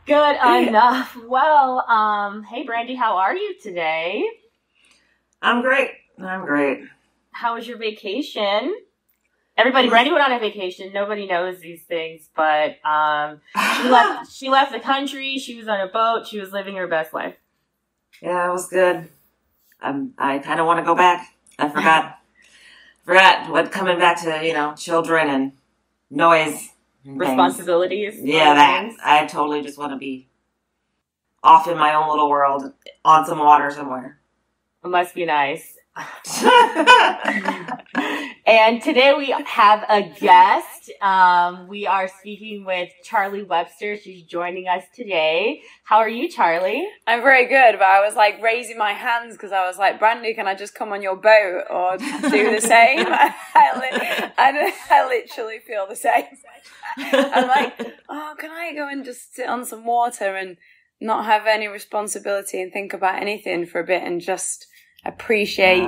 Good enough. Well, hey, Brandy, how are you today? I'm great. How was your vacation? Everybody, Brandy went on a vacation. Nobody knows these things, but she left the country. She was on a boat. She was living her best life. Yeah, it was good. I kind of want to go back. I forgot what coming back to, children and noise and responsibilities. Things. Yeah, that. I totally just want to be off in my own little world on some water somewhere. It must be nice. And today we have a guest. We are speaking with Charlie Webster. She's joining us today. How are you, Charlie? I'm very good, but I was like raising my hands because I was like, Brandy, can I just come on your boat or do the same? I literally feel the same. I'm like, oh, can I go and just sit on some water and not have any responsibility and think about anything for a bit and just appreciate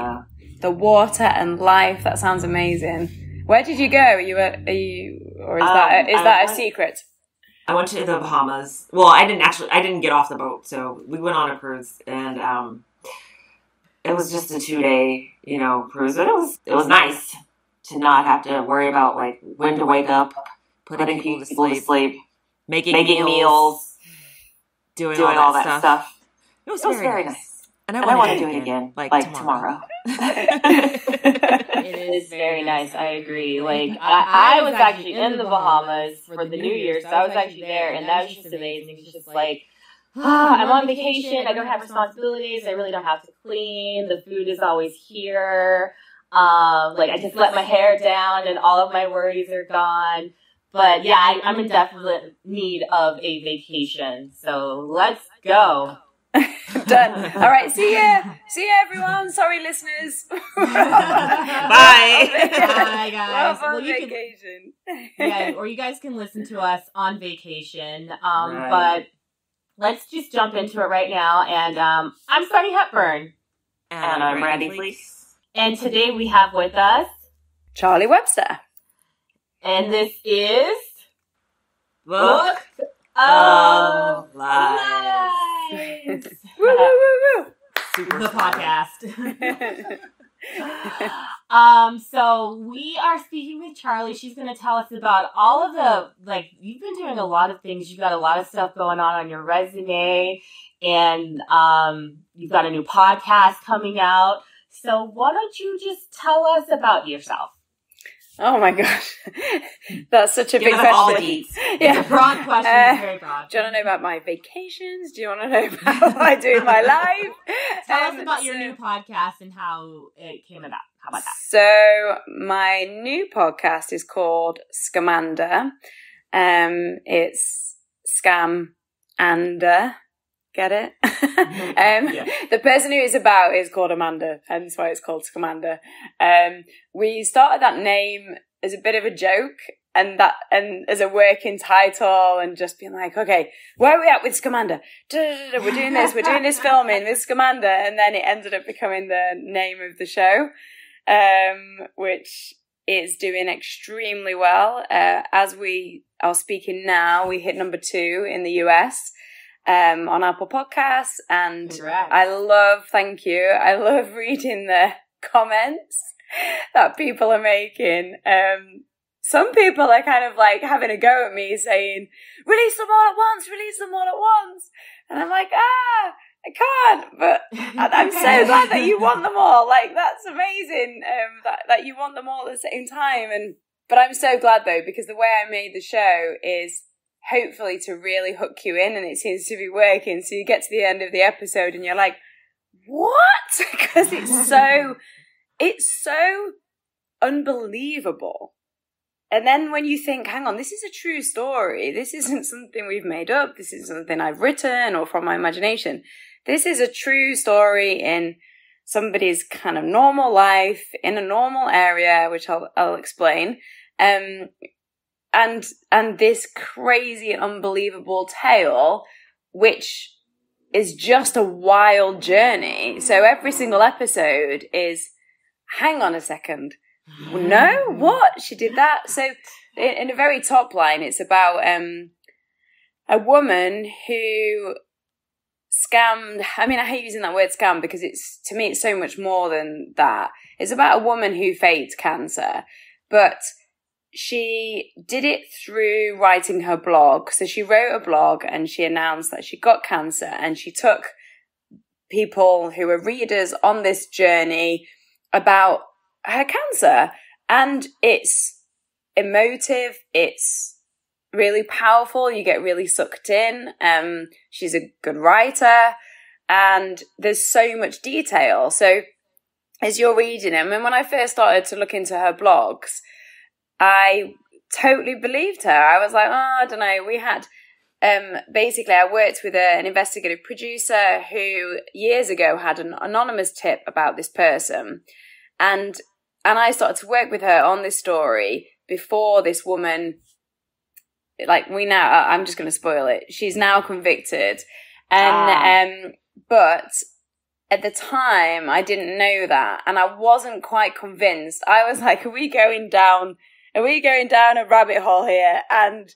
the water and life? That sounds amazing. Where did you go? Are you or is that a secret? I went to the Bahamas. Well, I didn't get off the boat, so we went on a cruise, and it was just a 2-day, cruise. But it was nice to not have to worry about like when to wake up, putting people to sleep, making meals, doing all that stuff. It was very nice. And I want to do it again, like tomorrow. It is very nice. I agree. Like I was actually in the Bahamas for the New Year, so I was actually there, and that was just amazing. It's just like, I'm on vacation. I don't have responsibilities. I really don't have to clean. The food is always here. I just let my hair down, and all of my worries are gone. But yeah, I'm in definite need of a vacation. So let's go. Done. All right. See ya, everyone. Sorry, listeners. Bye. Bye, guys. Well, on vacation. Yeah, or you guys can listen to us on vacation. But let's just jump into it right now. And I'm Sunny Hepburn. And I'm Brandy Fleece. And today we have with us Charlie Webster. And this is Book of Lies. Woo, woo, woo, woo. The podcast. So we are speaking with Charlie. She's going to tell us about all of the, you've been doing a lot of things. You've got a lot of stuff going on your resume, and you've got a new podcast coming out. So why don't you just tell us about yourself? Oh my gosh, that's such a big question. All the deets. Yeah. It's a broad question. It's very broad. Do you want to know about my vacations? Do you want to know about what I do in my life? Tell us about your new podcast and how it came about. How about that? So my new podcast is called Scamanda. It's Scamanda. Get it? Yeah. The person who it's about is called Amanda, hence why it's called Scamanda. We started that name as a bit of a joke and as a working title, and just being like, okay, where are we at with Scamanda? We're doing this filming with Scamanda, and then it ended up becoming the name of the show, which is doing extremely well. As we are speaking now, we hit number 2 in the US. On Apple Podcasts, and Congrats. I love reading the comments that people are making. Some people are kind of like having a go at me, saying, release them all at once, and I'm like, I can't, but I'm so glad that you want them all. Like, that's amazing, that you want them all at the same time. But I'm so glad though, because the way I made the show is hopefully to really hook you in, and it seems to be working. So you get to the end of the episode and you're like, what? Because it's so unbelievable. And then when you think, hang on, this is a true story. This isn't something we've made up. This is something I've written or from my imagination. This is a true story in somebody's kind of normal life in a normal area, which I'll explain. And this crazy and unbelievable tale, which is just a wild journey. So every single episode is, hang on a second. No? What? She did that? So in the very top line, it's about a woman who scammed. I mean, I hate using that word scam because to me, it's so much more than that. It's about a woman who faked cancer, but she did it through writing her blog. So she wrote a blog and she announced that she got cancer, and she took people who were readers on this journey about her cancer. And it's emotive. It's really powerful. You get really sucked in. She's a good writer, and there's so much detail. So as you're reading them, and when I first started to look into her blogs, I totally believed her. I was like, I don't know. We had, basically I worked with an investigative producer who years ago had an anonymous tip about this person. And I started to work with her on this story before this woman, like I'm just going to spoil it. She's now convicted. And, but at the time I didn't know that. And I wasn't quite convinced. I was like, are we going down a rabbit hole here? And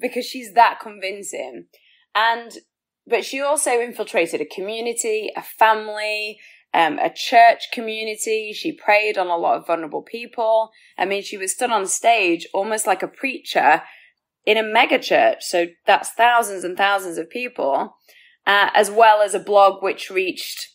because she's that convincing. But she also infiltrated a community, a family, a church community. She preyed on a lot of vulnerable people. I mean, she was stood on stage almost like a preacher in a mega church. So that's thousands and thousands of people, as well as a blog which reached,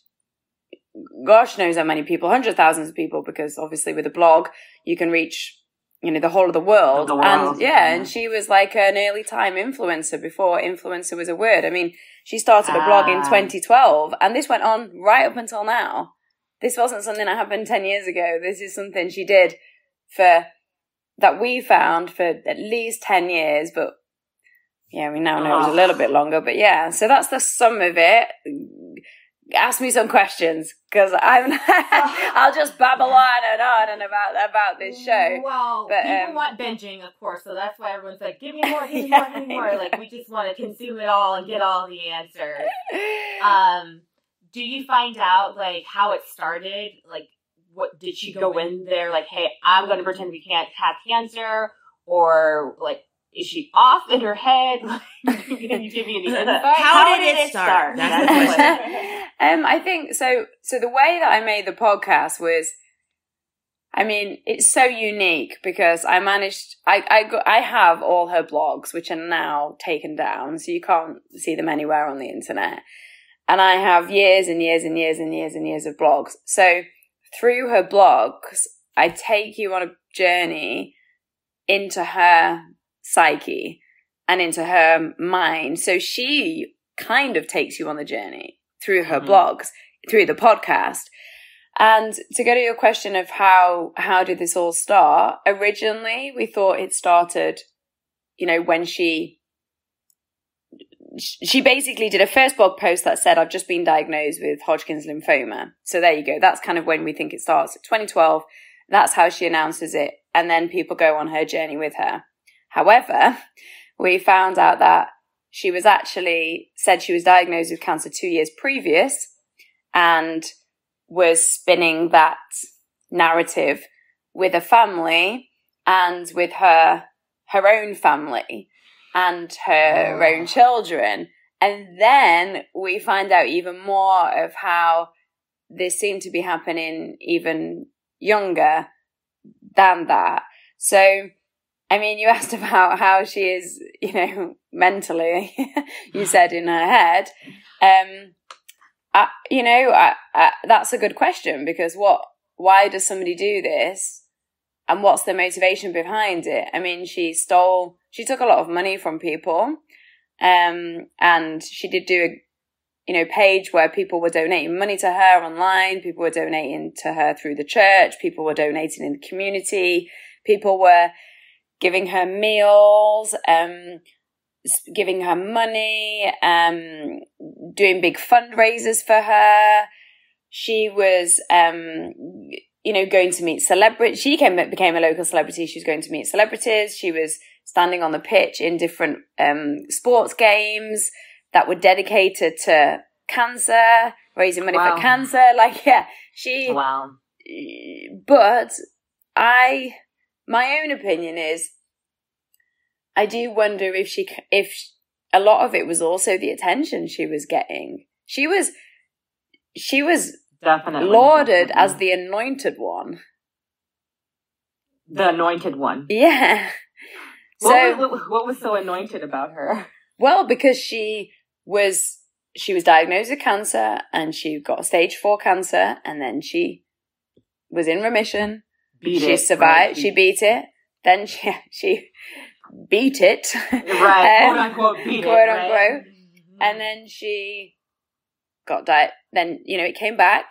gosh knows how many people, hundreds of thousands of people, because obviously with a blog, you can reach, the whole of the world. And she was like an early time influencer before influencer was a word. I mean, she started a blog in 2012, and this went on right up until now. This wasn't something that happened 10 years ago. This is something she did that we found for at least 10 years, but yeah, we now know it was a little bit longer, but yeah. So that's the sum of it. Ask me some questions, because I'll just babble on and about this show. Well, but, people want binging, of course, so that's why everyone's like, give me more, give me more. Like, we just want to consume it all and get all the answers. Do you find out, like, how it started? Like, what did she go in there like, hey, I'm going to pretend we can't have cancer? Or, like, is she off in her head? Can you give me any insight? How did it start? That's the question. I think so the way that I made the podcast was, I mean, it's so unique because I have all her blogs, which are now taken down, so you can't see them anywhere on the internet. And I have years and years and years and years and years of blogs. So through her blogs, I take you on a journey into her psyche and into her mind. So she kind of takes you on the journey through her blogs, through the podcast. And to go to your question of how did this all start? Originally, we thought it started, when she basically did a first blog post that said, I've just been diagnosed with Hodgkin's lymphoma. So there you go. That's kind of when we think it starts. 2012, that's how she announces it. And then people go on her journey with her. However, we found out that she was actually said she was diagnosed with cancer 2 years previous and was spinning that narrative with a family and with her own family and her own children. And then we find out even more of how this seemed to be happening even younger than that. So, I mean, you asked about how she is, mentally, you said in her head. That's a good question, because why does somebody do this? And what's the motivation behind it? I mean, she took a lot of money from people. And she did do a, page where people were donating money to her online. People were donating to her through the church. People were donating in the community. People were giving her meals, giving her money, doing big fundraisers for her. She was, going to meet celebrities. She became a local celebrity. She was going to meet celebrities. She was standing on the pitch in different sports games that were dedicated to cancer, raising money for cancer. Wow. But my own opinion is, I do wonder if a lot of it was also the attention she was getting. She was definitely lauded as the anointed one. The anointed one. Yeah. What was so anointed about her? Well, because she was diagnosed with cancer, and she got stage 4 cancer, and then she was in remission. She survived. Right? She beat it. Then she beat it. Right. Quote unquote beat quote it. Unquote. Right? And then she got then, it came back.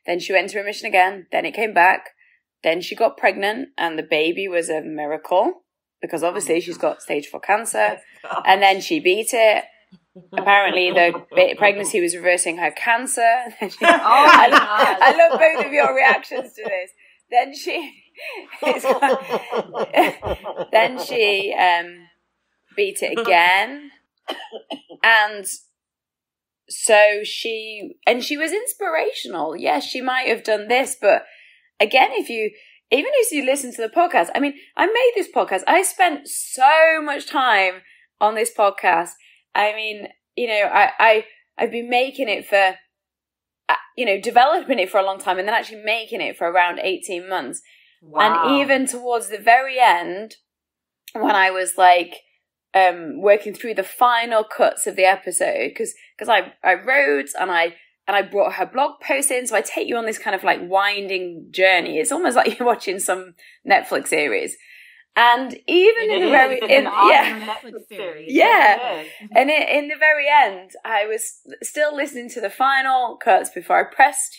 Then she went into remission again. Then it came back. Then she got pregnant, and the baby was a miracle because obviously she's got stage 4 cancer. And then she beat it. Apparently, the pregnancy was reversing her cancer. I love both of your reactions to this. Then she beat it again, and so she was inspirational. Yes, she might have done this, but again, if you listen to the podcast, I mean, I made this podcast. I spent so much time on this podcast. I mean, I've been making it for, developing it for a long time, and then actually making it for around 18 months. Wow. And even towards the very end, when I was like working through the final cuts of the episode, because I wrote and I brought her blog post in, so I take you on this kind of like winding journey. It's almost like you're watching some Netflix series. And even in the very Netflix series. Yeah. And in the very end, I was still listening to the final cuts before I pressed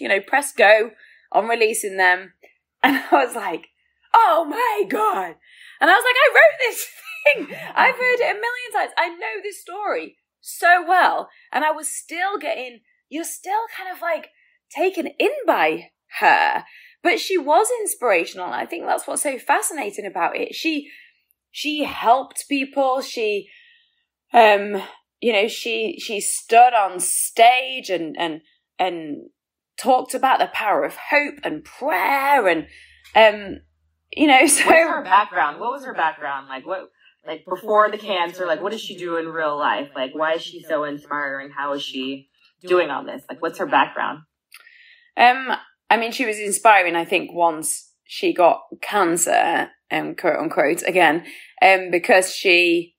go on releasing them. And I was like, oh my God. And I was like, I wrote this thing. I've heard it a million times. I know this story so well. And I was still you're still kind of like taken in by her. But she was inspirational. And I think that's what's so fascinating about it. She helped people. She stood on stage and talked about the power of hope and prayer and so. What's her background? What was her background? Like before the cancer, like what does she do in real life? Like why is she so inspiring? How is she doing all this? Like what's her background? I mean, she was inspiring, I think, once she got cancer, quote unquote, again, because she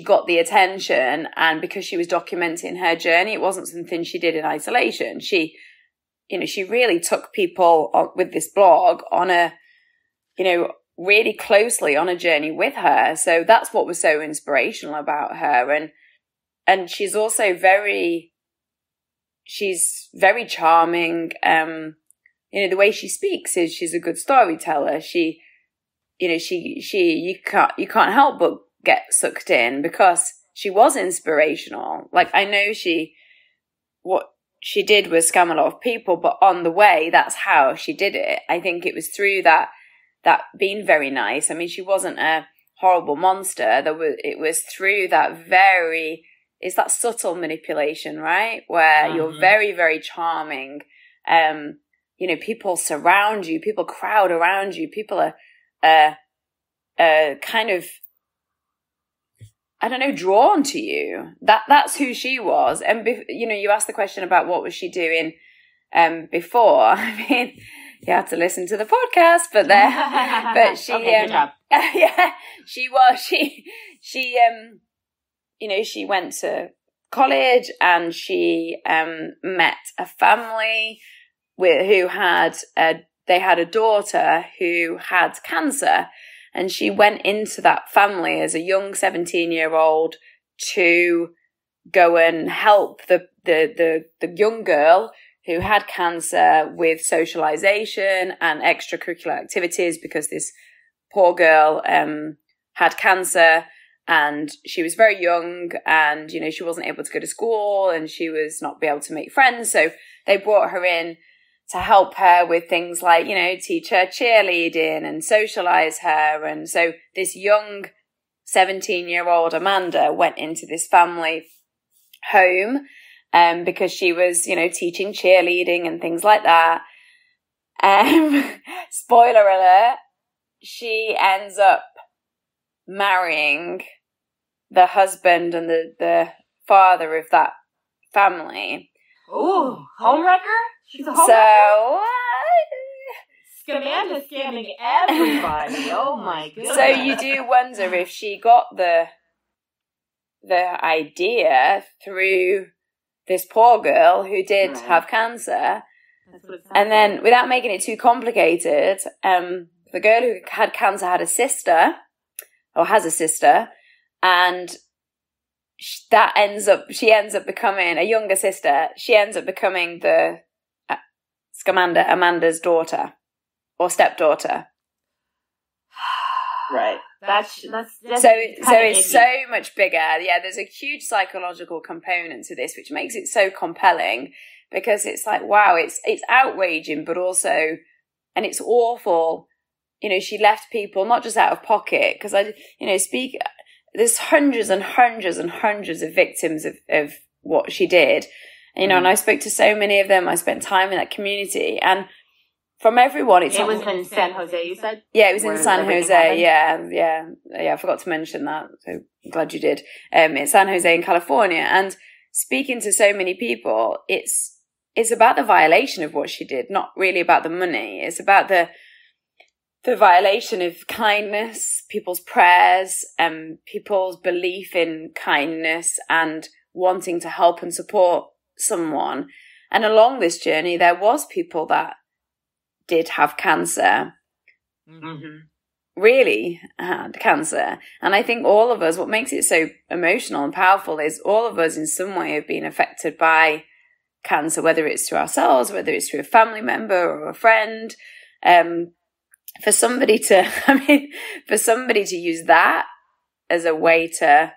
got the attention, and because she was documenting her journey. It wasn't something she did in isolation. She really took people with this blog on really closely on a journey with her. So that's what was so inspirational about her. And she's also very charming. The way she speaks is she's a good storyteller. You can't help but get sucked in because she was inspirational. Like I know what she did was scam a lot of people, but on the way, that's how she did it. I think it was through that being very nice. I mean, she wasn't a horrible monster. It was through that it's that subtle manipulation, right? Where you're very, very charming. People surround you, people crowd around you, people are kind of, I don't know, drawn to you. That's who she was. And you asked the question about what was she doing before. I mean, you had to listen to the podcast, but she okay, good job. Yeah, she went to college, and she met a family who had a daughter who had cancer, and she went into that family as a young 17-year-old to go and help the young girl who had cancer with socialization and extracurricular activities, because this poor girl had cancer. And she was very young, and, she wasn't able to go to school, and she was not be able to make friends. So they brought her in to help her with things like, teach her cheerleading and socialize her. And so this young 17-year-old Amanda went into this family home because she was, teaching cheerleading and things like that. Spoiler alert, she ends up marrying the husband and the father of that family. Ooh, homewrecker? She's a homewrecker? So, Scamanda scamming everybody. Oh my goodness. so you do wonder if she got the idea through this poor girl who did have cancer. That's what it sounds And then, without making it too complicated, the girl who had cancer had a sister, or has a sister, and she ends up becoming a younger sister. She ends up becoming the Scamanda, Amanda's daughter or stepdaughter. Right. That's so it's so much bigger. Yeah, there's a huge psychological component to this, which makes it so compelling, because it's like, wow, it's outraging, but also, and it's awful. You know, she left people not just out of pocket, because there's hundreds and hundreds and hundreds of victims of what she did. And, and I spoke to so many of them. I spent time in that community, and from everyone, it was in San Jose, you said? Yeah, it was in San Jose. Yeah. I forgot to mention that. So I'm glad you did. It's San Jose in California. And speaking to so many people, it's about the violation of what she did, not really about the money. It's about the violation of kindness, people's prayers, people's belief in kindness and wanting to help and support someone. And along this journey, there was people that did have cancer, really had cancer. And I think all of us, what makes it so emotional and powerful is all of us in some way have been affected by cancer, whether it's through ourselves, whether it's through a family member or a friend. For somebody to use that as a way to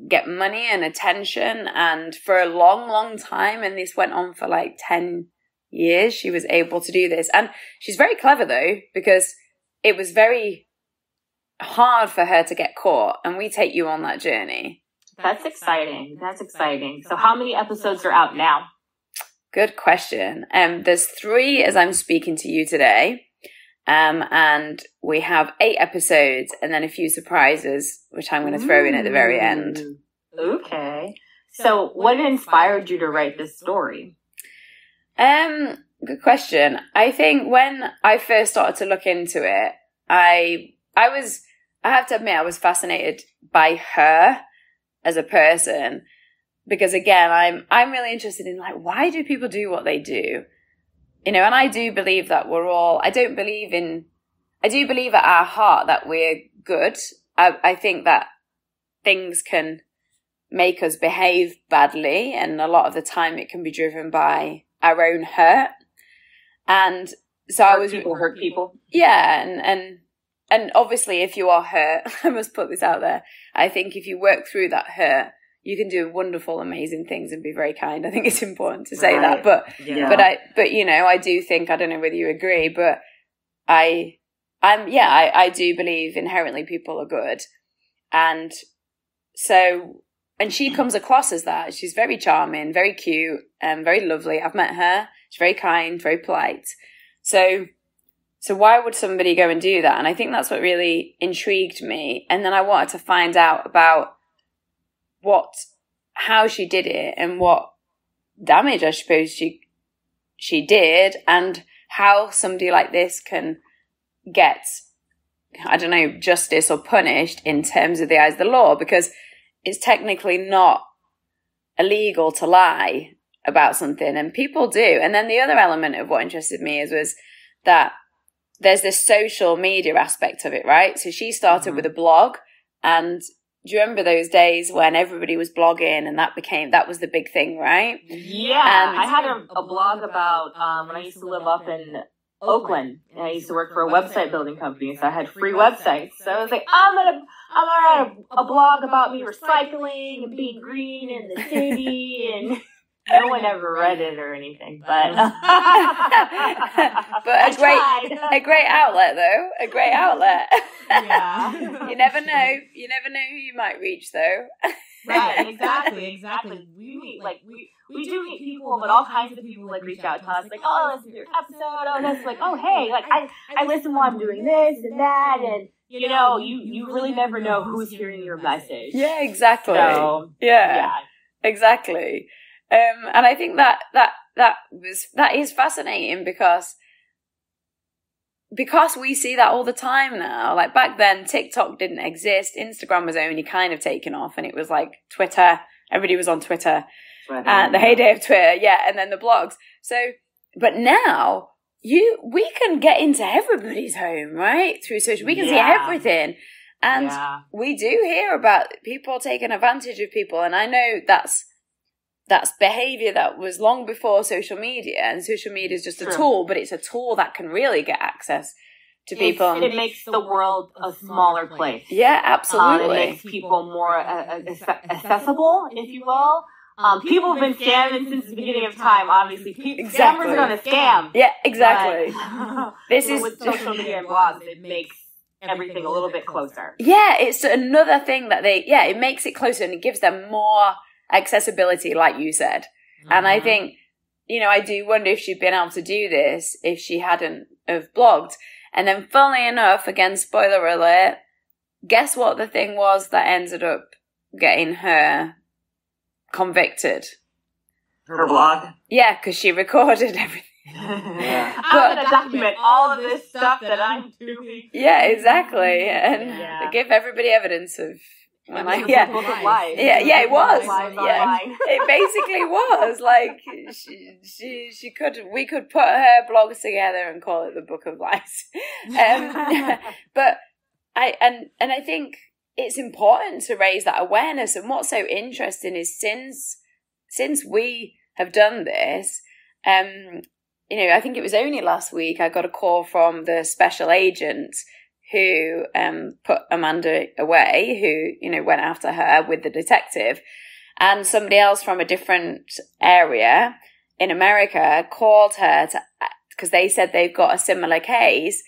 get money and attention, and for a long, long time, and this went on for like 10 years, she was able to do this. And she's very clever though, because it was very hard for her to get caught, and we take you on that journey. That's exciting. So how many episodes are out now? Good question. There's 3 as I'm speaking to you today. And we have 8 episodes and then a few surprises, which I'm going to throw in at the very end. Okay. So what inspired you to write this story? Good question. I think when I first started to look into it, I have to admit, I was fascinated by her as a person, because again, I'm really interested in, like, why do people do what they do? And I do believe that I do believe at our heart that we're good. I think that things can make us behave badly, and a lot of the time it can be driven by our own hurt. And so hurt people. Yeah. And obviously if you are hurt, I must put this out there, I think if you work through that hurt, you can do wonderful, amazing things and be very kind. I think it's important to say that. But I do think, I don't know whether you agree, but I do believe inherently people are good. And so, and she comes across as that. She's very charming, very cute, and very lovely. I've met her. She's very kind, very polite. So why would somebody go and do that? And I think that's what really intrigued me. And then I wanted to find out about how she did it and what damage I suppose she did, and how somebody like this can get, I don't know, justice or punished in terms of the eyes of the law, because it's technically not illegal to lie about something, and people do. And then the other element of what interested me was that there's this social media aspect of it, right? So she started with a blog, and do you remember those days when everybody was blogging, and that was the big thing, right? Yeah, I had a blog about when I used to live up in Oakland, and I used to work for a website building company, so I had free websites. So I was like, I'm gonna write a blog about me recycling and being green in the city, and no one ever read it or anything, but but a great outlet though, a great outlet. Yeah. You never know who you might reach though. Right, exactly. We meet, we do meet people, but all kinds of people reach out to us, like, oh, listen to your episode, oh, that's like, oh, hey, I listen while I'm doing this and that, and you really never know who's hearing your message. Yeah, exactly. So, yeah, exactly. And I think that is fascinating because we see that all the time now. Like back then, TikTok didn't exist. Instagram was only kind of taken off, and it was like Twitter. Everybody was on Twitter. The heyday of Twitter, and then the blogs. So, but now we can get into everybody's home, right? Through social, we can see everything, and we do hear about people taking advantage of people. And I know that's behavior that was long before social media, and social media is just a tool, but it's a tool that can really get access to people. It makes the world a smaller place. Yeah, absolutely. It makes people more accessible, if you will. People have been scamming since the beginning of time, obviously. Scammers are going to scam. Yeah, exactly. This is with social media and blogs, it makes everything a little bit closer. Yeah, it's another thing that it makes it closer, and it gives them more accessibility, like you said. And I think, I do wonder if she'd been able to do this if she hadn't have blogged. And then, funnily enough, again, spoiler alert, guess what the thing was that ended up getting her convicted? Her blog? Yeah, because she recorded everything. I'm going to document all of this stuff that I'm doing. Yeah, exactly. And give everybody evidence of... it was. It basically was like we could put her blogs together and call it the Book of Lies. But I think it's important to raise that awareness. And what's so interesting is since we have done this, I think it was only last week I got a call from the special agent who put Amanda away, who, went after her with the detective. And somebody else from a different area in America called her because they said they've got a similar case.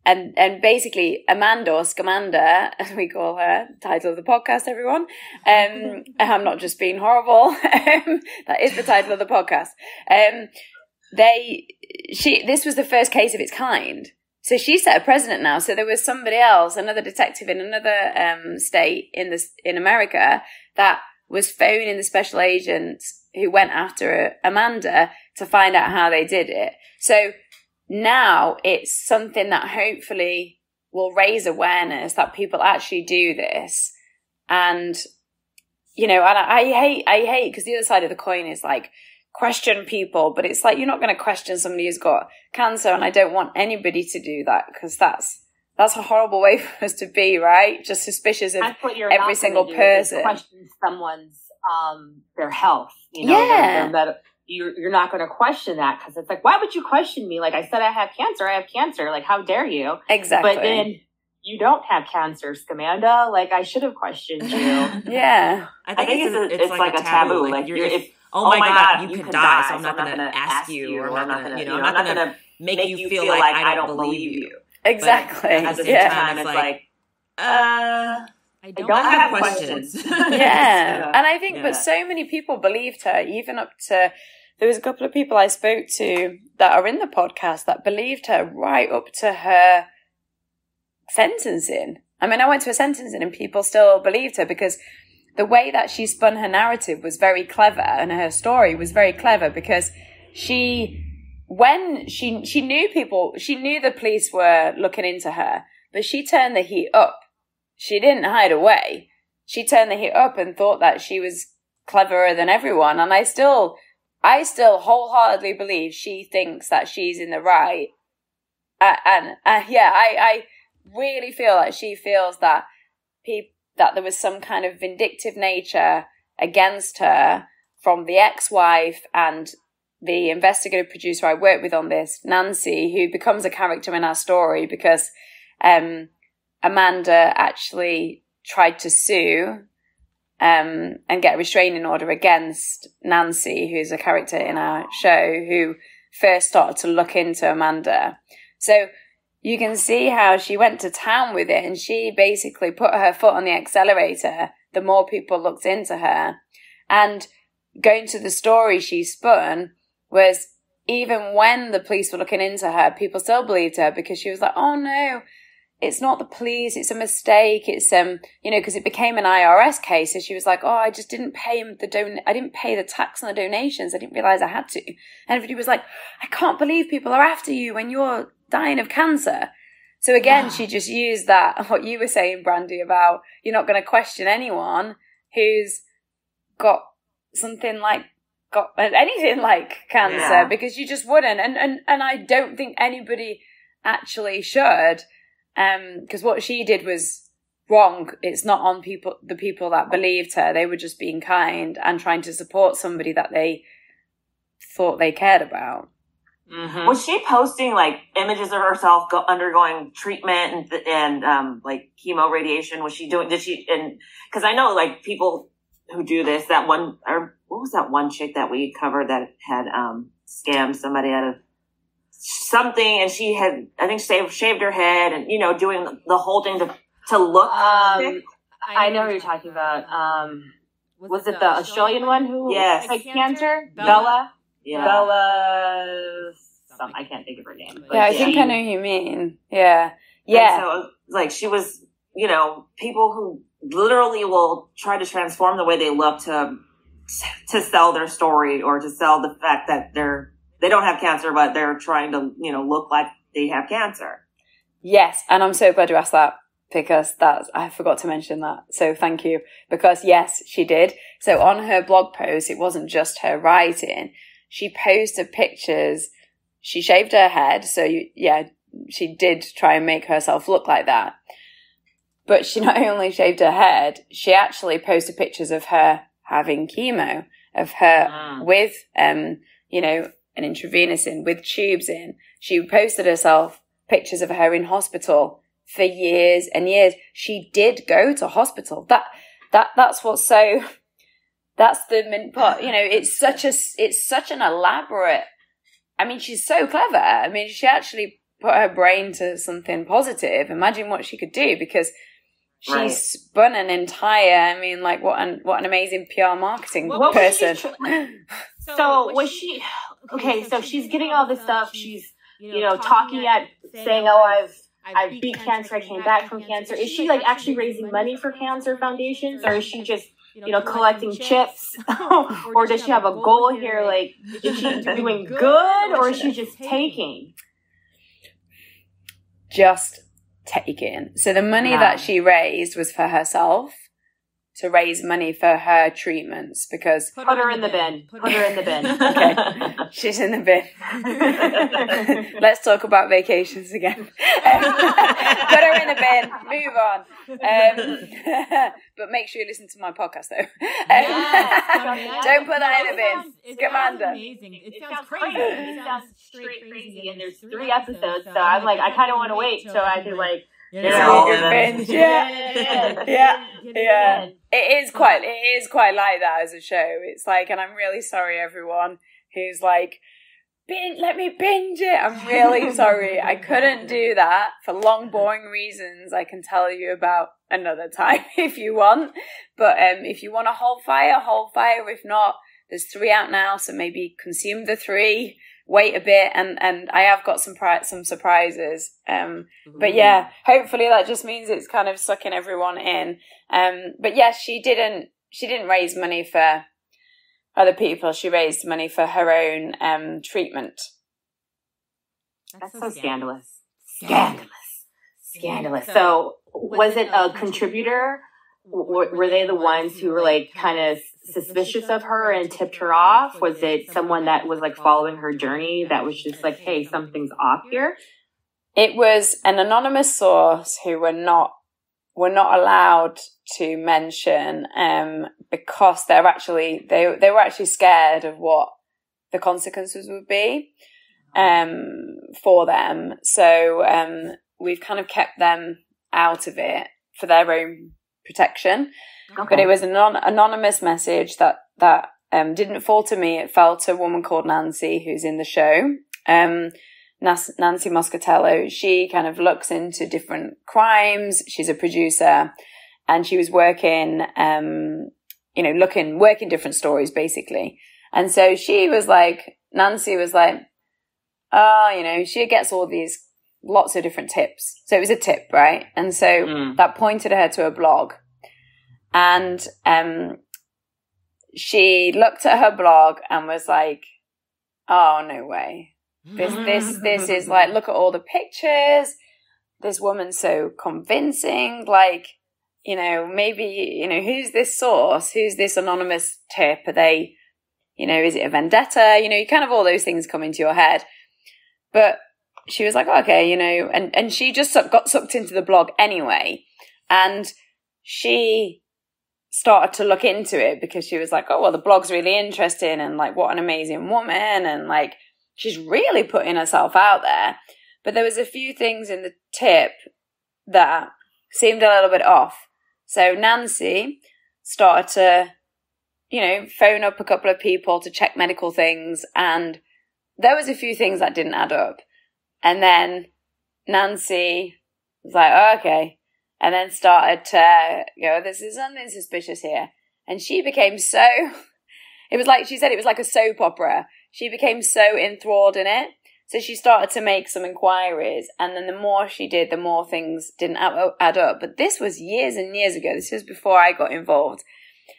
And basically Amanda, or Scamanda, as we call her, title of the podcast, everyone. I'm not just being horrible. That is the title of the podcast. This was the first case of its kind. So she set a precedent now. So there was somebody else, another detective in another state in America, that was phoning the special agent who went after Amanda to find out how they did it. So now it's something that hopefully will raise awareness that people actually do this. And, and I hate because the other side of the coin is like, question people, but it's like you're not going to question somebody who's got cancer, and I don't want anybody to do that because that's a horrible way for us to be, right? Just suspicious of every single person. Question someone's their health, you're not going to question that because it's like, why would you question me? Like I said, I have cancer. Like, how dare you? Exactly. But then you don't have cancer, Scamanda. Like, I should have questioned you. Yeah. I think it's like a taboo. Like if oh my God, you could die, so I'm not going to ask you, or I'm not going to, I'm not going to make you feel like I don't believe you. Exactly. But at the same time, it's like, I don't have questions. Yeah. And I think, but so many people believed her, even up to, there was a couple of people I spoke to that are in the podcast that believed her right up to her sentencing. I mean, I went to a sentencing and people still believed her because the way that she spun her narrative was very clever, and her story was very clever because she knew the police were looking into her, but she turned the heat up. She didn't hide away. She turned the heat up and thought that she was cleverer than everyone. And I still wholeheartedly believe she thinks that she's in the right. I really feel like she feels that that there was some kind of vindictive nature against her from the ex-wife and the investigative producer I worked with on this, Nancy, who becomes a character in our story because Amanda actually tried to sue and get a restraining order against Nancy, who's a character in our show, who first started to look into Amanda. So you can see how she went to town with it, and she basically put her foot on the accelerator the more people looked into her. And going to the story she spun was, even when the police were looking into her, people still believed her because she was like, oh no, the police, it's a mistake. It's, because it became an IRS case. So she was like, oh, I just didn't pay I didn't pay the tax on the donations. I didn't realize I had to. And everybody was like, I can't believe people are after you when you're dying of cancer. So again, she just used that, what you were saying, Brandy, about you're not going to question anyone who's got anything like cancer, because you just wouldn't. And I don't think anybody actually should, because what she did was wrong. It's not on the people that believed her. They were just being kind and trying to support somebody that they thought they cared about. Mm-hmm. Was she posting like images of herself undergoing treatment and like chemo radiation? Because I know like people who do this, what was that one chick that we covered that had scammed somebody out of something, and she had, I think, shaved her head and, doing the whole thing to look sick. I know what you're talking about. Was it the Australian one who had cancer? Bella? Yeah. Bella, I can't think of her name. But I think I know who you mean. Yeah. Yeah. And so, like, she was, people who literally will try to transform the way they look to sell their story, or to sell the fact that they don't have cancer, but they're trying to, look like they have cancer. Yes. And I'm so glad you asked that, because I forgot to mention that. So thank you. Because yes, she did. So on her blog post, it wasn't just her writing. She posted pictures. She shaved her head. So, she did try and make herself look like that. But she not only shaved her head, she actually posted pictures of her having chemo, of her with, an intravenous in, with tubes in. She posted herself pictures of her in hospital for years and years. She did go to hospital. That's what's so... That's the mint pot. It's such an elaborate. I mean, she's so clever. I mean, she actually put her brain to something positive. Imagine what she could do, because she spun an entire. I mean, like what an amazing PR marketing person. So was she? Okay, so she's getting all this stuff. She's talking saying, "Oh, I've beat cancer. I came back from cancer." Is she like actually raising money for cancer foundations, or is she just collecting chips? Or does she have a goal here? Like, is she doing good, or is she just taking? Just taking. So the money that she raised was for herself, to raise money for her treatments, because... Put her in the bin. Put her in the bin. Okay. She's in the bin. Let's talk about vacations again. Put her in the bin. Move on. But make sure you listen to my podcast, though. Don't put that in the bin. Scamanda. Amazing. It sounds crazy. It sounds straight crazy. And there's 3 episodes, so I'm like, I kind of want to wait so I can like... Yeah. It is quite like that as a show. It's like, and I'm really sorry, everyone who's like, let me binge it. I'm really sorry. I couldn't do that for long, boring reasons I can tell you about another time if you want. But if you want to hold fire. If not, there's 3 out now, so maybe consume the 3. Wait a bit, and I have got some surprises. But yeah, hopefully that just means it's kind of sucking everyone in. But yes, she didn't raise money for other people. She raised money for her own treatment. That's so scandalous. Scandalous. So was it a contributor? Were they the ones who were like kind of suspicious of her and tipped her off? Was it someone that was like following her journey that was just like, hey, something's off here? It was an anonymous source who were not allowed to mention because they were actually scared of what the consequences would be for them. So we've kind of kept them out of it for their own protection. Okay. But it was an anonymous message that didn't fall to me. It fell to a woman called Nancy, who's in the show. Nancy Moscatello. She kind of looks into different crimes. She's a producer, and she was working, working different stories basically. And so Nancy was like, she gets all these lots of different tips. So it was a tip, right? And so that pointed her to a blog. And she looked at her blog and was like, oh, no way. This is like, look at all the pictures. This woman's so convincing. Like, you know, maybe, you know, who's this source? Who's this anonymous tip? Are they, you know, is it a vendetta? You know, you kind of all those things come into your head. But she was like, okay, you know, and she just got sucked into the blog anyway. And she started to look into it because she was like, oh, well, the blog's really interesting and like, what an amazing woman. And like, she's really putting herself out there. But there was a few things in the tip that seemed a little bit off. So Nancy started to, you know, phone up a couple of people to check medical things. And there was a few things that didn't add up. And then Nancy was like, oh, okay. And then started to go, this is something suspicious here. And she became so, it was like, she said it was like a soap opera. She became so enthralled in it. So she started to make some inquiries. And then the more she did, the more things didn't add up. But this was years and years ago. This was before I got involved.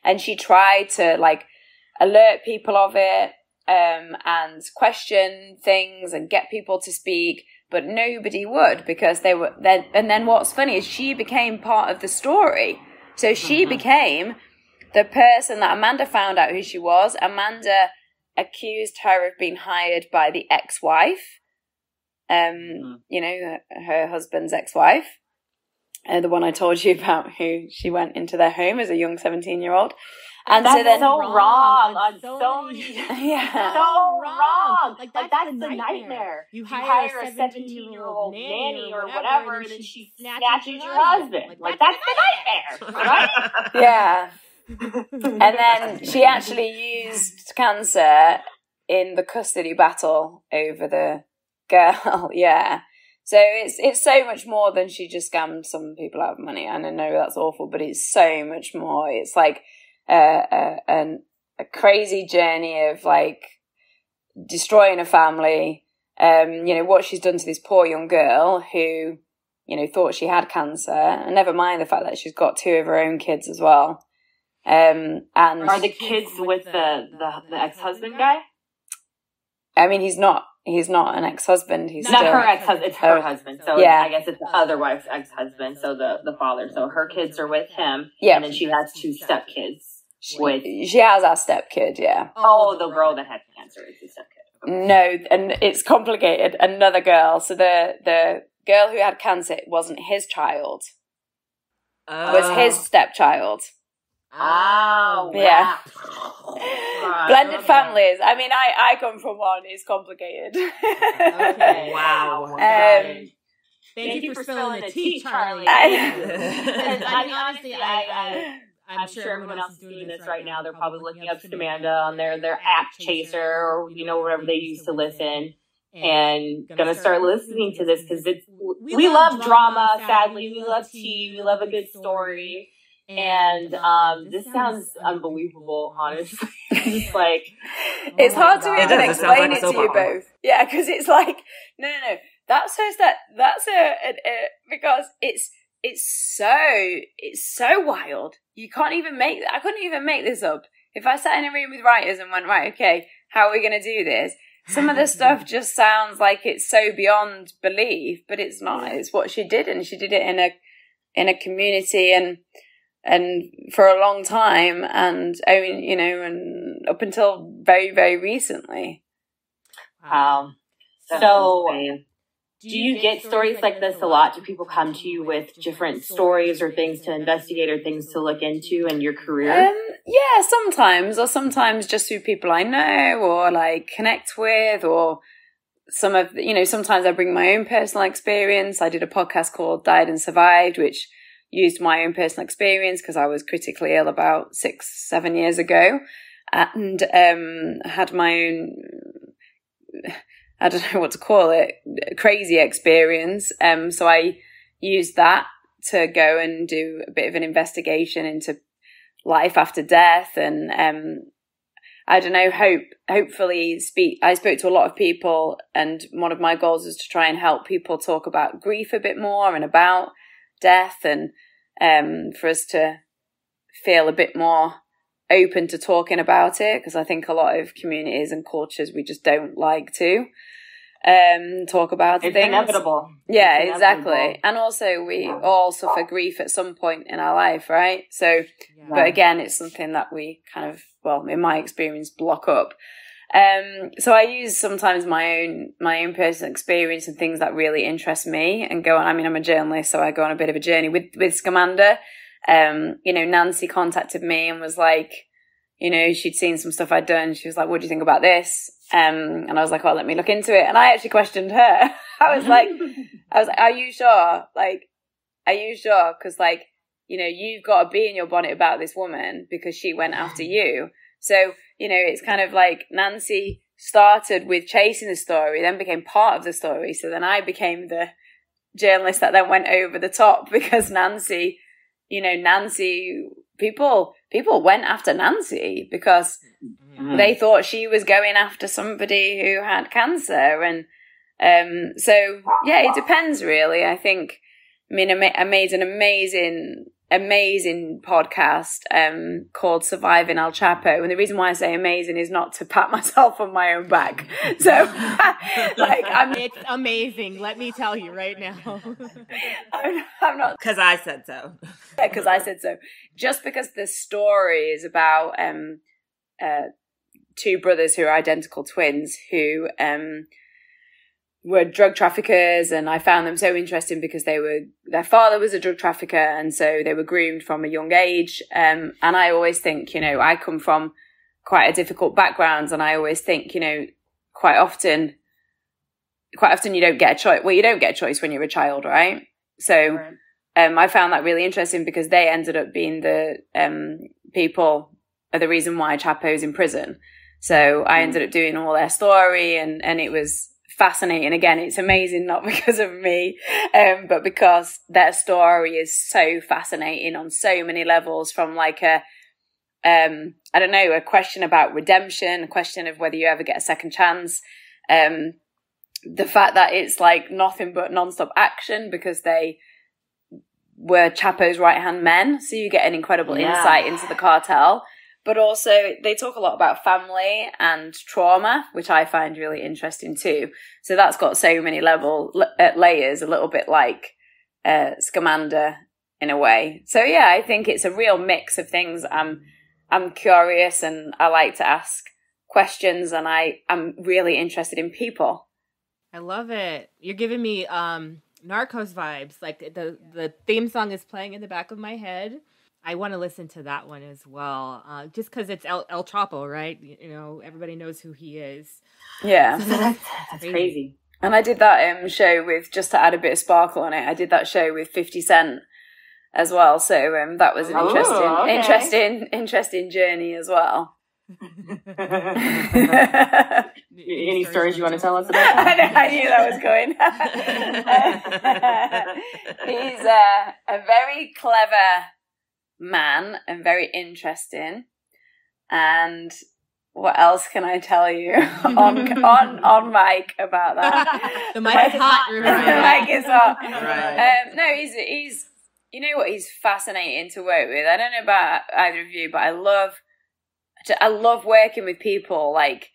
And she tried to like alert people of it. And question things and get people to speak, but nobody would because they were then. And then what's funny is she became part of the story. So she became the person that Amanda found out who she was. Amanda accused her of being hired by the ex-wife, you know, her husband's ex-wife, the one I told you about, who she went into their home as a young 17-year-old. And that's so then, so wrong on so yeah, so wrong. Like that's the nightmare. You hire a 17-year-old nanny or whatever, and then she snatches your husband. Like that's the nightmare, right? Yeah. And then she actually used cancer in the custody battle over the girl. Yeah. So it's so much more than she just scammed some people out of money. And I know that's awful, but it's so much more. It's like a crazy journey of like destroying a family. You know, what she's done to this poor young girl who, you know, thought she had cancer, and never mind the fact that she's got 2 of her own kids as well. And are the kids with the ex-husband guy? I mean, he's not an ex-husband. He's not still her ex-husband. It's her husband. So yeah. I guess it's the other wife's ex-husband. So the father. So her kids are with him. Yeah. And then she has 2 stepkids. She has our stepkid. Yeah. Oh, the girl that had cancer is the stepkid. No, and it's complicated. Another girl. So the girl who had cancer wasn't his child. Was his stepchild. Oh, yeah. Wow. Blended families. I mean, I come from one. It's complicated. Okay. Wow. Thank you for spilling the tea, Charlie. Honestly, I'm sure everyone else is doing this right now. They're probably looking up Scamanda on their app chaser or, you know, whatever they use to listen. And gonna start listening to this because we love drama, sadly. We love tea. We love a good story. And this sounds unbelievable, honestly. It's like it's hard to even explain like it to you both. Yeah, because it's like no. That's her step. That's her because it's so wild. You can't even make. I couldn't even make this up. If I sat in a room with writers and went, right, okay, how are we going to do this? Some of the stuff just sounds like it's so beyond belief, but it's not. It's what she did, and she did it in a community and for a long time, and I mean, you know, and up until very, very recently. So do you get stories like this a lot? Do people come to you with different stories or things to investigate or things to look into in your career? Yeah, sometimes, or sometimes just through people I know or like connect with, or some of, you know, sometimes I bring my own personal experience. I did a podcast called Died and Survived, which used my own personal experience because I was critically ill about 6-7 years ago, and had my own, I don't know what to call it, crazy experience. So I used that to go and do a bit of an investigation into life after death. And I don't know, hopefully I spoke to a lot of people, and one of my goals is to try and help people talk about grief a bit more and about death, and for us to feel a bit more open to talking about it, because I think a lot of communities and cultures, we just don't like to talk about it's things. Inevitable. Yeah, it's exactly. inevitable. And also we all suffer grief at some point in our life, right? So, but again, it's something that we kind of, well, in my experience, block up. So I use sometimes my own personal experience and things that really interest me and go on. I mean, I'm a journalist, so I go on a bit of a journey with Scamanda. Nancy contacted me and was like, she'd seen some stuff I'd done. She was like, what do you think about this? And I was like, oh, let me look into it. And I actually questioned her. I was like, are you sure? Like, are you sure? Because like, you've got to be in your bonnet about this woman because she went after you. So, it's kind of like Nancy started with chasing the story, then became part of the story. So then I became the journalist that then went over the top because Nancy, people went after Nancy because they thought she was going after somebody who had cancer. And so, yeah, it depends really. I think, I made an amazing podcast called Surviving El Chapo, and the reason why I say amazing is not to pat myself on my own back. So it's amazing, let me tell you right now. I'm not, because I said so. Yeah, because I said so. Just because the story is about two brothers who are identical twins who were drug traffickers, and I found them so interesting because their father was a drug trafficker, and so they were groomed from a young age. And I always think, I come from quite a difficult background, and I always think, quite often you don't get a choice. Well, you don't get a choice when you're a child, right? So I found that really interesting because they ended up being the people are the reason why Chapo's in prison. So I ended up doing all their story, and it was fascinating. Again, it's amazing, not because of me, but because their story is so fascinating on so many levels, from like a question about redemption, a question of whether you ever get a second chance, the fact that it's like nothing but non-stop action because they were Chapo's right-hand men, so you get an incredible insight into the cartel. But also, they talk a lot about family and trauma, which I find really interesting too. So that's got so many layers, a little bit like Scamanda in a way. So yeah, I think it's a real mix of things. I'm curious, and I like to ask questions, and I'm really interested in people. I love it. You're giving me Narcos vibes. Like the theme song is playing in the back of my head. I want to listen to that one as well, just because it's El Chapo, right? Everybody knows who he is. Yeah. So that's crazy. And I did that show with, just to add a bit of sparkle on it, I did that show with 50 Cent as well. So that was an interesting journey as well. Any stories you want to tell us about? I knew that was going. He's a very clever man and very interesting. And what else can I tell you on mic about that? The mic is hot. The mic is hot. Right. No, he's he's fascinating to work with. I don't know about either of you, but I love working with people like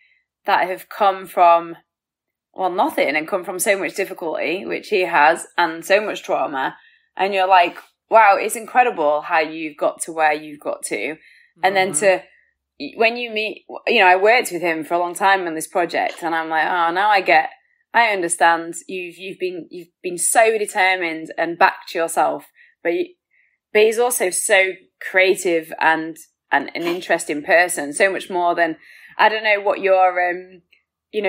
that have come from nothing and come from so much difficulty, which he has, and so much trauma, and you're like, wow, it's incredible how you've got to where you've got to. And then when you meet, I worked with him for a long time on this project, and I'm like, oh, now I understand. You've been so determined and backed yourself, but he's also so creative and an interesting person, so much more than, I don't know what your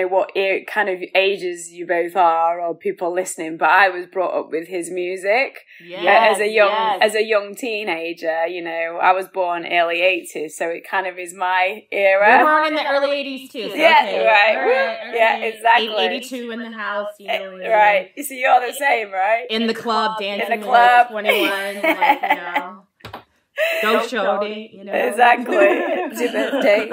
what kind of ages you both are, or people listening, but I was brought up with his music as a young teenager. I was born early 80s, so it kind of is my era. We were born in the early 80s too. So yeah, okay. right. All right. Yeah, exactly. 82 in the house, right. So you're the same, right? In the club, dancing in the club, 21, Go shorty, you know. Exactly. It's your birthday.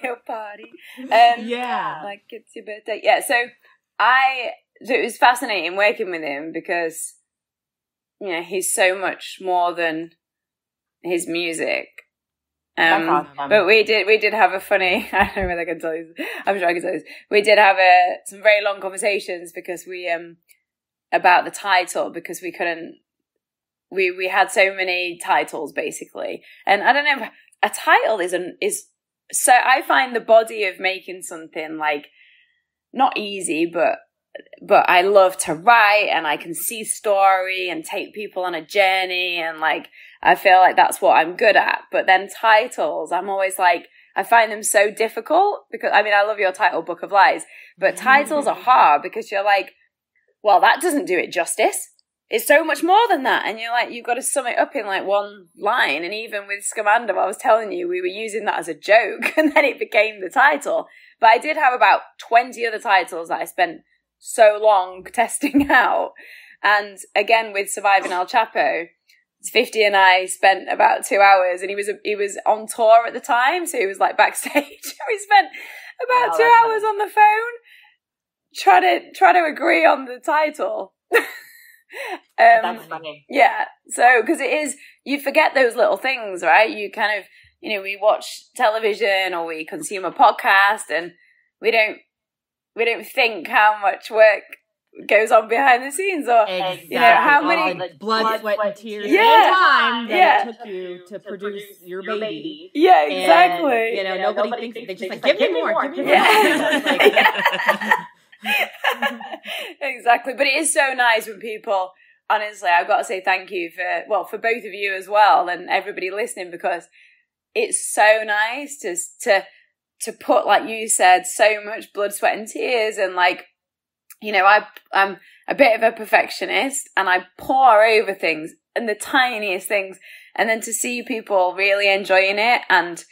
Your party. Like it's your birthday. Yeah, so it was fascinating working with him because, you know, he's so much more than his music. But we did have a funny, I don't know whether I can tell you, I'm sure I can tell you, we did have some very long conversations because we, about the title, because we couldn't, we had so many titles basically. And I don't know, a title is so I find the body of making something like not easy, but I love to write and I can see story and take people on a journey and like, I feel like that's what I'm good at. But then titles, I'm always like, I find them so difficult because, I mean, I love your title, Book of Lies, but titles are hard because you're like, well, that doesn't do it justice. It's so much more than that. And you're like, you've got to sum it up in like one line. And even with Scamanda, I was telling you, we were using that as a joke and then it became the title. But I did have about 20 other titles that I spent so long testing out. And again, with Surviving El Chapo, 50 and I spent about 2 hours and he was on tour at the time. So he was like backstage. We spent about 2 hours on the phone trying to agree on the title. That's funny. Yeah. So, because it is, you forget those little things, right? You kind of, you know, we watch television or we consume a podcast and we don't think how much work goes on behind the scenes or, you know, how many blood, sweat, and tears and time that it took you to produce your baby. Yeah, exactly. And, you know, nobody thinks, they just like, give me more. Exactly. But it is so nice when people, honestly, I've got to say thank you for both of you as well and everybody listening, because it's so nice to put, like you said, so much blood, sweat and tears. And like, you know, I'm a bit of a perfectionist and I pore over things and the tiniest things. And then to see people really enjoying it. And,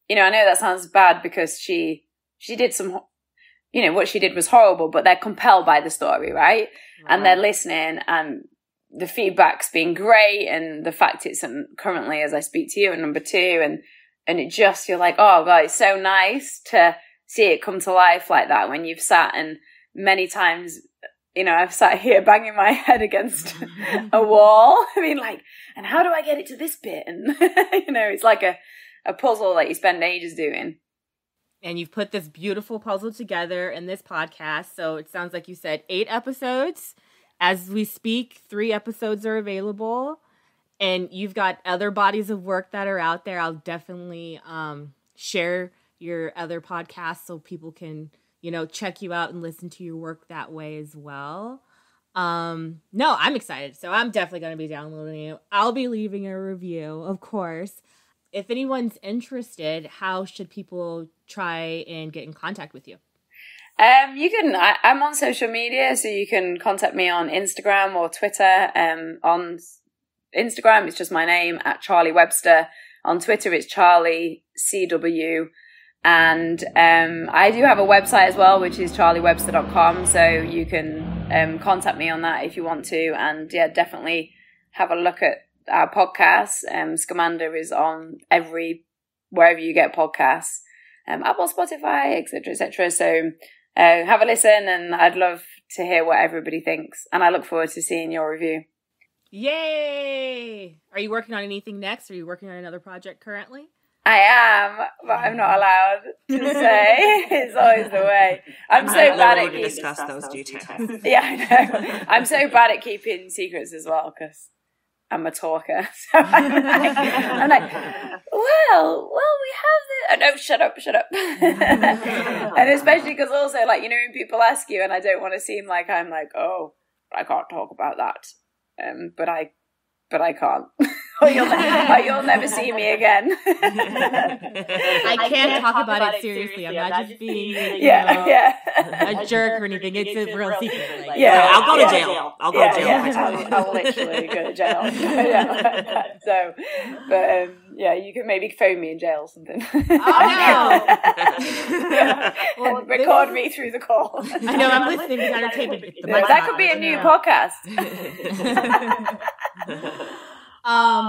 you know, I know that sounds bad because she did some, you know, what she did was horrible, but they're compelled by the story, right? And they're listening and the feedback's been great. And the fact it's currently, as I speak to you, at number 2 and it just, you're like, oh God, it's so nice to see it come to life like that when you've sat and many times, you know, I've sat here banging my head against a wall. I mean, like, and how do I get it to this bit? And, you know, it's like a puzzle that you spend ages doing. And you've put this beautiful puzzle together in this podcast. So it sounds like you said 8 episodes. As we speak, 3 episodes are available. And you've got other bodies of work that are out there. I'll definitely share your other podcasts so people can, you know, check you out and listen to your work that way as well. No, I'm excited. So I'm definitely going to be downloading it. I'll be leaving a review, of course. If anyone's interested, how should people try and get in contact with you? You can, I'm on social media, so you can contact me on Instagram or Twitter. On Instagram, it's just my name, at Charlie Webster. On Twitter, it's Charlie CW. And I do have a website as well, which is charliewebster.com. So you can contact me on that if you want to. And yeah, definitely have a look at our podcasts. Scamanda is on wherever you get podcasts, Apple, Spotify, etc., etc. So have a listen, and I'd love to hear what everybody thinks. And I look forward to seeing your review. Yay! Are you working on anything next? Are you working on another project currently? I am, but I'm not allowed to say. It's always the way. I'm so bad at discuss those details. Yeah, I know. I'm so bad at keeping secrets as well because I'm a talker. So I'm like, well, we have this. Oh, no, shut up. And especially because also, like, you know, when people ask you, and I don't want to seem like I'm like, oh, I can't talk about that. But I can't. Or you'll never see me again. I can't talk about it seriously. I'm not just being a jerk or anything. It's a real secret. Like, I'll go to jail. I'll go to jail. I'll literally go to jail. So, but you can maybe phone me in jail or something. Oh no! Well, record me through the call. I know, I'm listening. We gotta tape it. That could be a new podcast.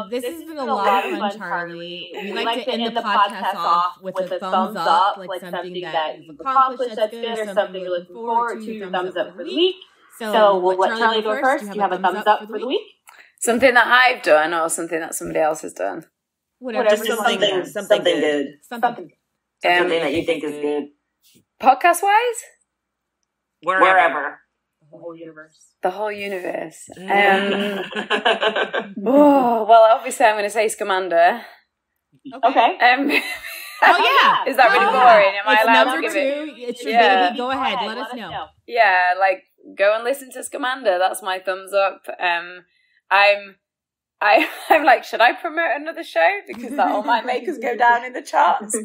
This has been a lot of fun, Charlie. We like to end the podcast off with a thumbs up, like something that you've accomplished that's good, or something you're looking forward to. Thumbs up for the week. So we'll let Charlie go first. Do you have a thumbs up for the week? Something that I've done, or something that somebody else has done. Whatever. Something good. Something that you think is good. Podcast wise? Wherever. The whole universe. The whole universe. Well, obviously I'm going to say Scamanda. Okay. Is that really boring? Am I allowed to give it? It's your baby. Go ahead. Let us know. Yeah, like go and listen to Scamanda. That's my thumbs up. I'm like, should I promote another show? Because that all might make us go down in the charts.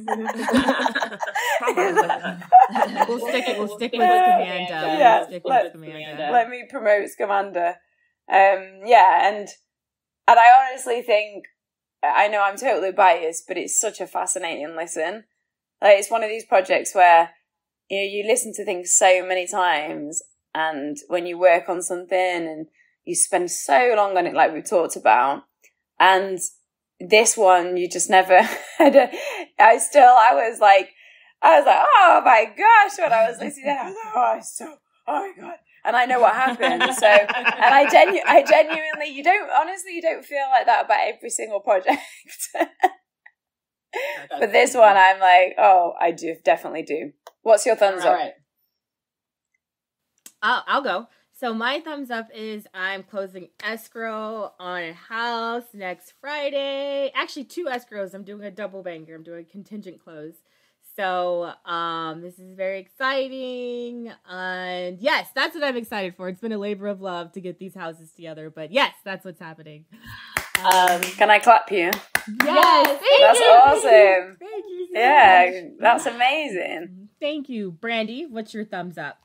We'll stick with Scamanda. Let me promote Scamanda. And I honestly think, I know I'm totally biased, but it's such a fascinating listen. Like, it's one of these projects where, you know, you listen to things so many times, and when you work on something and you spend so long on it, like we talked about, and this one you just never I was like, oh my gosh, when I was listening, I was like, oh my god, and I know what happened. So, and I genuinely, you don't feel like that about every single project. But this one, I'm like, oh, I definitely do. What's your thumbs up? Right. I'll go. So my thumbs up is I'm closing escrow on a house next Friday. Actually, 2 escrows. I'm doing a double banger. I'm doing a contingent close. So this is very exciting. And yes, that's what I'm excited for. It's been a labor of love to get these houses together. But yes, that's what's happening. Can I clap you? Yes. That's awesome. Thank you so Yeah, much. that's amazing. Thank you. Brandy, what's your thumbs up?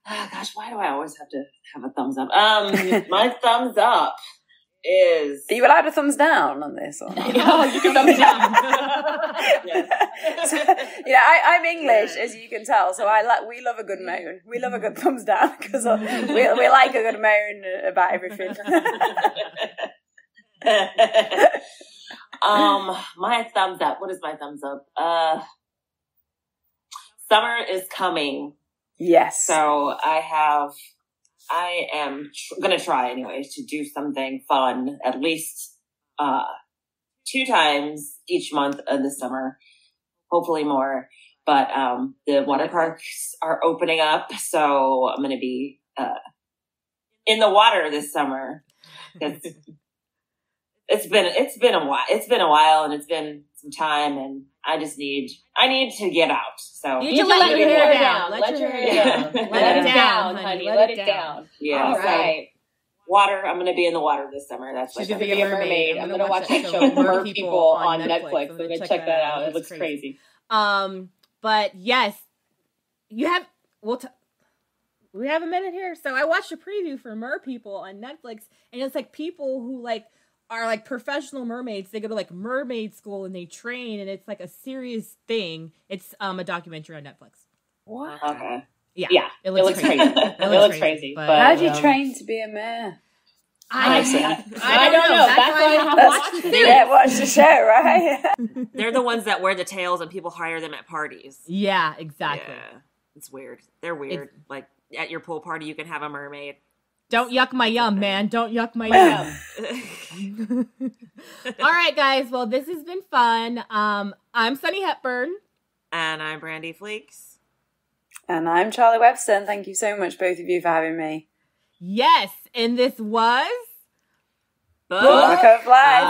Oh, gosh, why do I always have to have a thumbs up? My thumbs up is... Are you allowed a thumbs down on this one? Oh, you can thumbs down. Yes. So, I'm English, as you can tell, so we love a good moan. We love a good thumbs down, because we like a good moan about everything. My thumbs up. What is my thumbs up? Summer is coming. Yes. So I am going to try anyways to do something fun at least 2 times each month of the summer, hopefully more. But the water parks are opening up, so I'm going to be in the water this summer. It's been a while. It's been a while, and it's been some time, and I need to get out. So You need to let your hair down. Let your hair down. Let it down, honey. Let it down. Yeah. All right. Water. I'm going to be in the water this summer. That's She's going to be a mermaid. I'm going to watch that show, Mer People, on Netflix. So go check that out. It looks crazy. But yes, you have. We have a minute here. So I watched a preview for Mer People on Netflix, and it's like people who are like professional mermaids. They go to like mermaid school and they train, and it's like a serious thing. It's a documentary on Netflix. What? Okay. Yeah. It looks crazy. It looks crazy. But how do you train to be a mare? I don't know. That's why I have to watch the series. Yeah, watch the show, right? They're the ones that wear the tails and people hire them at parties. Yeah, exactly. Yeah. It's weird. They're weird. Like at your pool party, you can have a mermaid. Don't yuck my yum, man. Don't yuck my yum. All right, guys. Well, this has been fun. I'm Sunny Hepburn. And I'm Brandy Fleeks. And I'm Charlie Webster. And thank you so much, both of you, for having me. Yes. And this was... Book of Life. Life.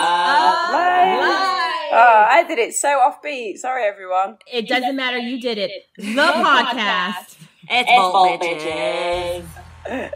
Oh, I did it so offbeat. Sorry, everyone. It doesn't matter. You did it. The podcast. It's BOLP, bitches.